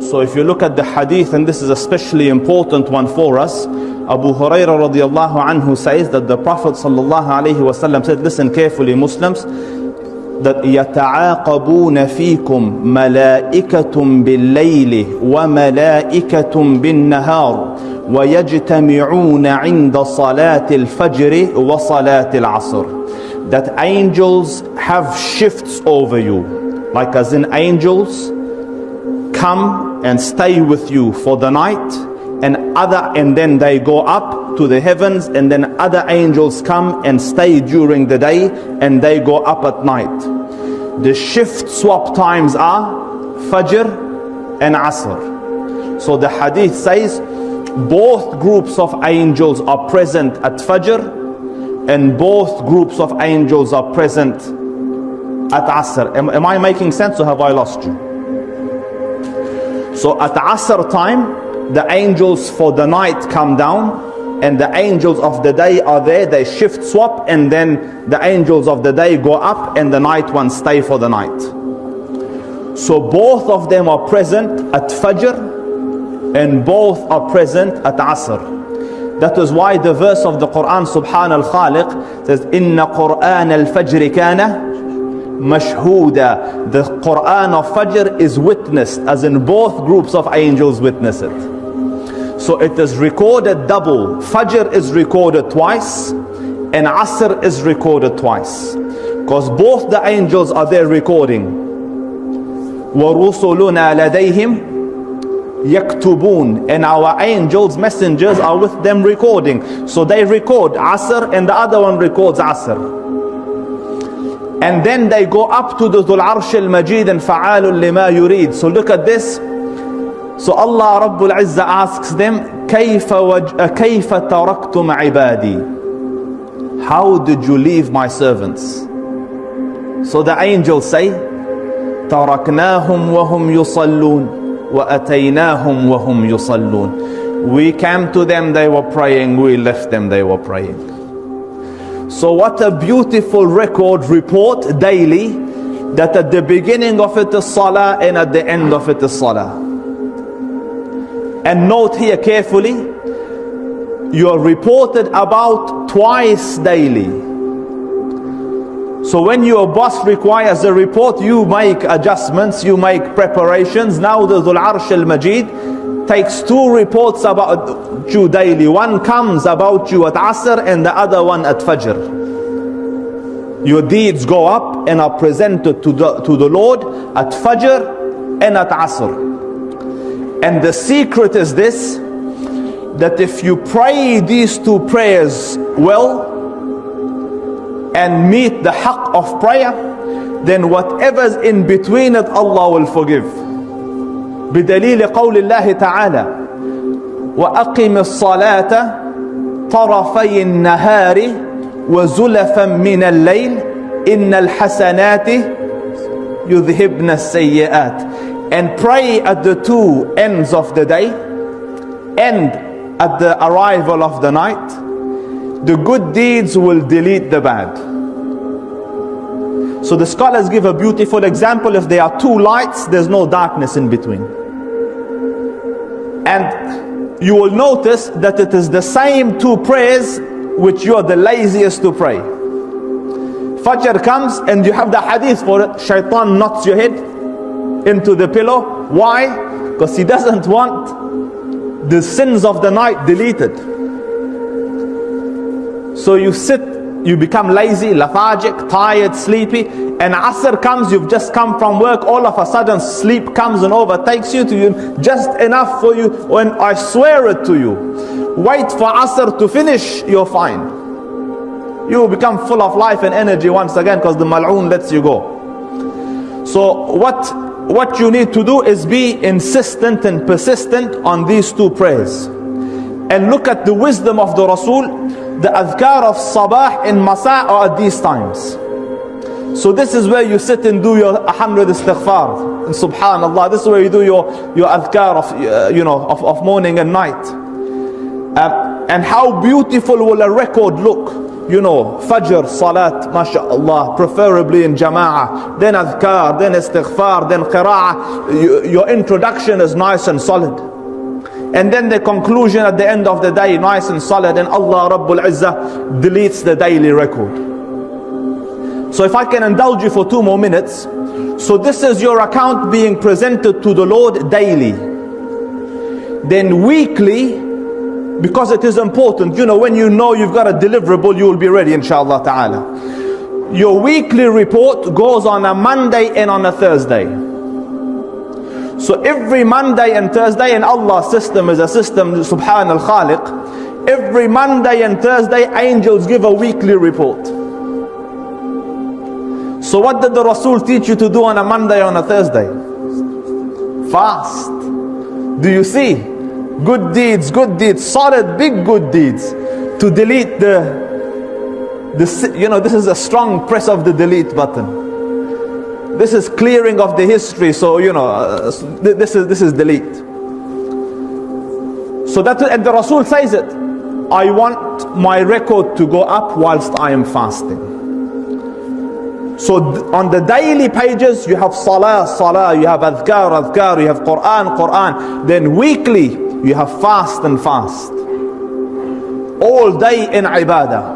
So if you look at the hadith, and this is especially important one for us, Abu Hurairah radiallahu anhu says that the Prophet sallallahu alayhi wasallam said, listen carefully Muslims, that يَتَعَاقَبُونَ فِيكُمْ مَلَائِكَةٌ بِاللَّيْلِ وَمَلَائِكَةٌ بِالنَّهَارِ وَيَجْتَمِعُونَ عِنْدَ صَلَاةِ الْفَجْرِ وَصَلَاةِ الْعَصْرِ. That angels have shifts over you, like as in angels come and stay with you for the night, and then they go up to the heavens, and then other angels come and stay during the day, and they go up at night. The shift swap times are Fajr and Asr. So the hadith says both groups of angels are present at Fajr, and both groups of angels are present at Asr. Am I making sense, or have I lost you? So at Asr time, the angels for the night come down, and the angels of the day are there. They shift swap, and then the angels of the day go up, and the night ones stay for the night. So both of them are present at Fajr, and both are present at Asr. That is why the verse of the Quran, Subhan al-Khaliq, says, Inna Qur'an al-Fajr kana mashhuda. The Quran of Fajr is witnessed, as in both groups of angels witness it. So it is recorded double. Fajr is recorded twice, and Asr is recorded twice, because both the angels are there recording. وَرُسُلُنَا لَدَيْهِمْ yaktubun, and our angels, messengers, are with them recording. So they record Asr, and the other one records Asr. And then they go up to the Dhul Arsh al-Majid and Fa'alun lima yurid. So look at this. So Allah Rabbul Izzah asks them, كَيْفَ تَرَكْتُمْ عِبَادِي? How did you leave my servants? So the angels say, تَرَكْنَاهُمْ وَهُمْ يُصَلُّونَ وَأَتَيْنَاهُمْ وَهُمْ يُصَلُّونَ. We came to them, they were praying. We left them, they were praying. So what a beautiful report daily, that at the beginning of it is Salah, and at the end of it is Salah. And note here carefully, you are reported about twice daily. So when your boss requires a report, you make adjustments, you make preparations. Now the Dhul Arsh al-Majid takes two reports about you daily. One comes about you at Asr, and the other one at Fajr. Your deeds go up and are presented to the Lord at Fajr and at Asr. And the secret is this, that if you pray these two prayers well and meet the haqq of prayer, then whatever's in between it, Allah will forgive. بدليل قول الله تعالى وأقم الصلاة طرفي النهار وزلفا من الليل إن الحسنات يذهبن السيئات. And pray at the two ends of the day and at the arrival of the night. The good deeds will delete the bad. So the scholars give a beautiful example. If there are two lights, there's no darkness in between. And you will notice that it is the same two prayers which you are the laziest to pray. Fajr comes and you have the hadith for it. Shaitan knocks your head into the pillow. Why? Because he doesn't want the sins of the night deleted. So you sit, you become lazy, lethargic, tired, sleepy, and Asr comes, you've just come from work, all of a sudden sleep comes and overtakes you, just enough for you, when I swear it to you, wait for Asr to finish, you're fine. You will become full of life and energy once again, because the mal'oon lets you go. So what you need to do is be insistent and persistent on these two prayers. And look at the wisdom of the Rasul. The adhkar of sabah and masa are at these times. So this is where you sit and do your 100 istighfar and subhanallah. This is where you do your adhkar of morning and night. And how beautiful will a record look you know, Fajr, Salat, mashallah, preferably in Jama'ah, then Adhkar, then Istighfar, then Qira'ah. Your introduction is nice and solid. And then the conclusion at the end of the day, nice and solid, and Allah Rabbul Izzah deletes the daily record. So if I can indulge you for 2 more minutes. So this is your account being presented to the Lord daily. Then weekly, because it is important, you know, when you know you've got a deliverable, you will be ready inshallah ta'ala. Your weekly report goes on a Monday and on a Thursday. So every Monday and Thursday, and Allah's system is a system, Subhan al-Khaliq, every Monday and Thursday angels give a weekly report. So what did the Rasul teach you to do on a Monday or on a Thursday? Fast. Do you see? Good deeds, solid, big good deeds. To delete you know, this is a strong press of the delete button. This is clearing of the history. So, you know, this is delete. So that, and the Rasul says it. I want my record to go up whilst I am fasting. So on the daily pages you have salah, you have adhkar, you have Quran. Then weekly you have fast. All day in ibadah.